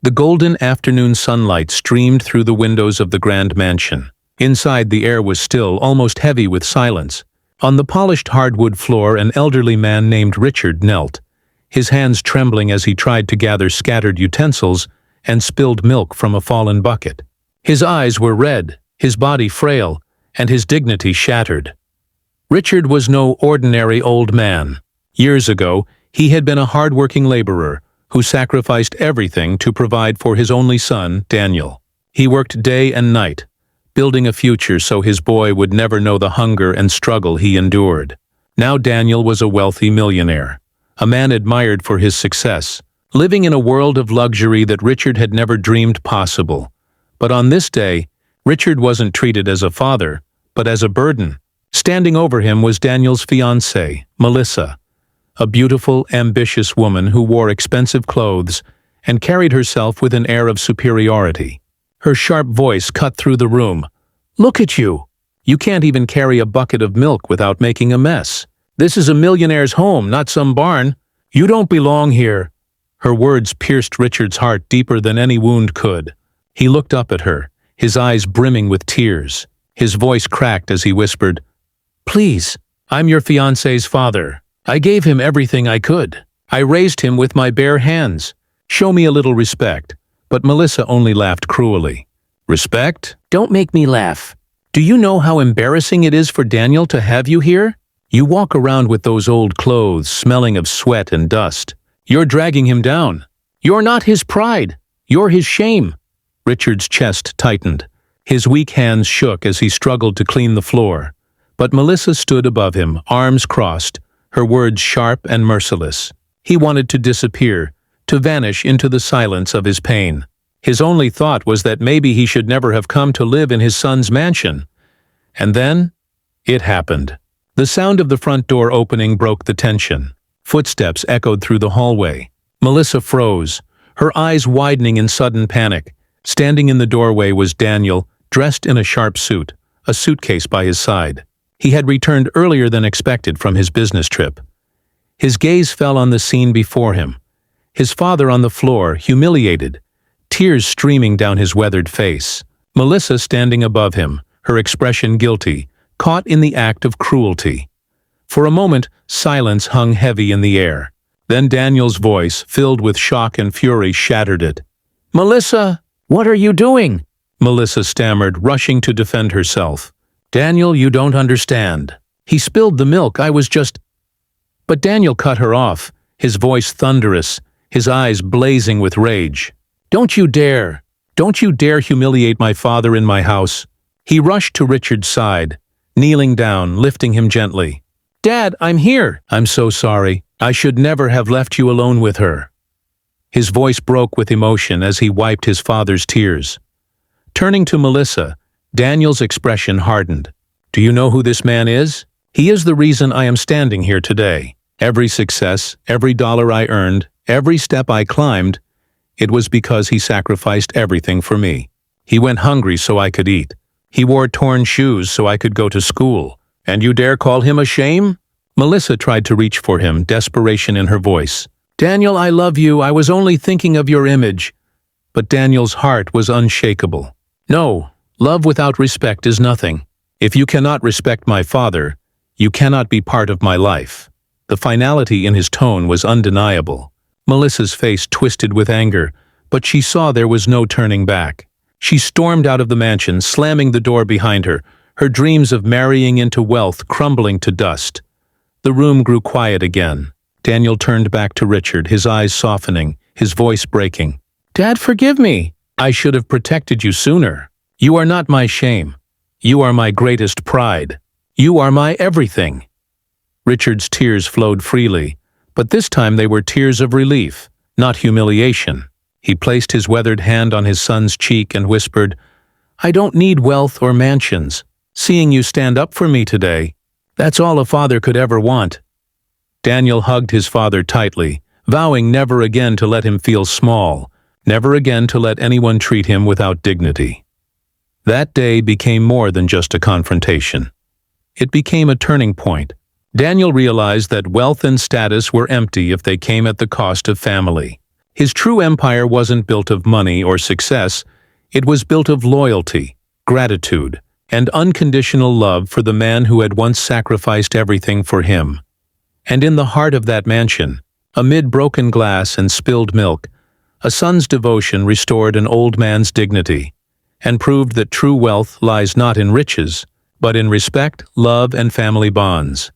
The golden afternoon sunlight streamed through the windows of the grand mansion. Inside, the air was still, almost heavy with silence. On the polished hardwood floor, an elderly man named Richard knelt, his hands trembling as he tried to gather scattered utensils and spilled milk from a fallen bucket. His eyes were red, his body frail, and his dignity shattered. Richard was no ordinary old man. Years ago, he had been a hard-working laborer who sacrificed everything to provide for his only son, Daniel. He worked day and night, building a future so his boy would never know the hunger and struggle he endured. Now Daniel was a wealthy millionaire, a man admired for his success, living in a world of luxury that Richard had never dreamed possible. But on this day, Richard wasn't treated as a father, but as a burden. Standing over him was Daniel's fiancée, Melissa, a beautiful, ambitious woman who wore expensive clothes and carried herself with an air of superiority. Her sharp voice cut through the room. "Look at you! You can't even carry a bucket of milk without making a mess. This is a millionaire's home, not some barn. You don't belong here." Her words pierced Richard's heart deeper than any wound could. He looked up at her, his eyes brimming with tears. His voice cracked as he whispered, "Please, I'm your fiancé's father. I gave him everything I could. I raised him with my bare hands. Show me a little respect." But Melissa only laughed cruelly. "Respect? Don't make me laugh. Do you know how embarrassing it is for Daniel to have you here? You walk around with those old clothes, smelling of sweat and dust. You're dragging him down. You're not his pride. You're his shame." Richard's chest tightened. His weak hands shook as he struggled to clean the floor. But Melissa stood above him, arms crossed, her words sharp and merciless. He wanted to disappear, to vanish into the silence of his pain. His only thought was that maybe he should never have come to live in his son's mansion. And then, it happened. The sound of the front door opening broke the tension. Footsteps echoed through the hallway. Melissa froze, her eyes widening in sudden panic. Standing in the doorway was Daniel, dressed in a sharp suit, a suitcase by his side. He had returned earlier than expected from his business trip. His gaze fell on the scene before him. His father on the floor, humiliated, tears streaming down his weathered face. Melissa standing above him, her expression guilty, caught in the act of cruelty. For a moment, silence hung heavy in the air. Then Daniel's voice, filled with shock and fury, shattered it. "Melissa, what are you doing?" Melissa stammered, rushing to defend herself. "Daniel, you don't understand. He spilled the milk, I was just—" But Daniel cut her off, his voice thunderous, his eyes blazing with rage. Don't you dare humiliate my father in my house." He rushed to Richard's side, kneeling down, lifting him gently. "Dad, I'm here." "I'm so sorry. I should never have left you alone with her." His voice broke with emotion as he wiped his father's tears. Turning to Melissa, Daniel's expression hardened. "Do you know who this man is? He is the reason I am standing here today. Every success, every dollar I earned, every step I climbed, it was because he sacrificed everything for me. He went hungry so I could eat. He wore torn shoes so I could go to school. And you dare call him a shame?" Melissa tried to reach for him, desperation in her voice. "Daniel, I love you. I was only thinking of your image." But Daniel's heart was unshakable. "No, love without respect is nothing. If you cannot respect my father, you cannot be part of my life." The finality in his tone was undeniable. Melissa's face twisted with anger, but she saw there was no turning back. She stormed out of the mansion, slamming the door behind her, her dreams of marrying into wealth crumbling to dust. The room grew quiet again. Daniel turned back to Richard, his eyes softening, his voice breaking. "Dad, forgive me. I should have protected you sooner. You are not my shame. You are my greatest pride. You are my everything." Richard's tears flowed freely, but this time they were tears of relief, not humiliation. He placed his weathered hand on his son's cheek and whispered, "I don't need wealth or mansions. Seeing you stand up for me today, that's all a father could ever want." Daniel hugged his father tightly, vowing never again to let him feel small, never again to let anyone treat him without dignity. That day became more than just a confrontation. It became a turning point. Daniel realized that wealth and status were empty if they came at the cost of family. His true empire wasn't built of money or success, it was built of loyalty, gratitude, and unconditional love for the man who had once sacrificed everything for him. And in the heart of that mansion, amid broken glass and spilled milk, a son's devotion restored an old man's dignity, and proved that true wealth lies not in riches, but in respect, love, and family bonds.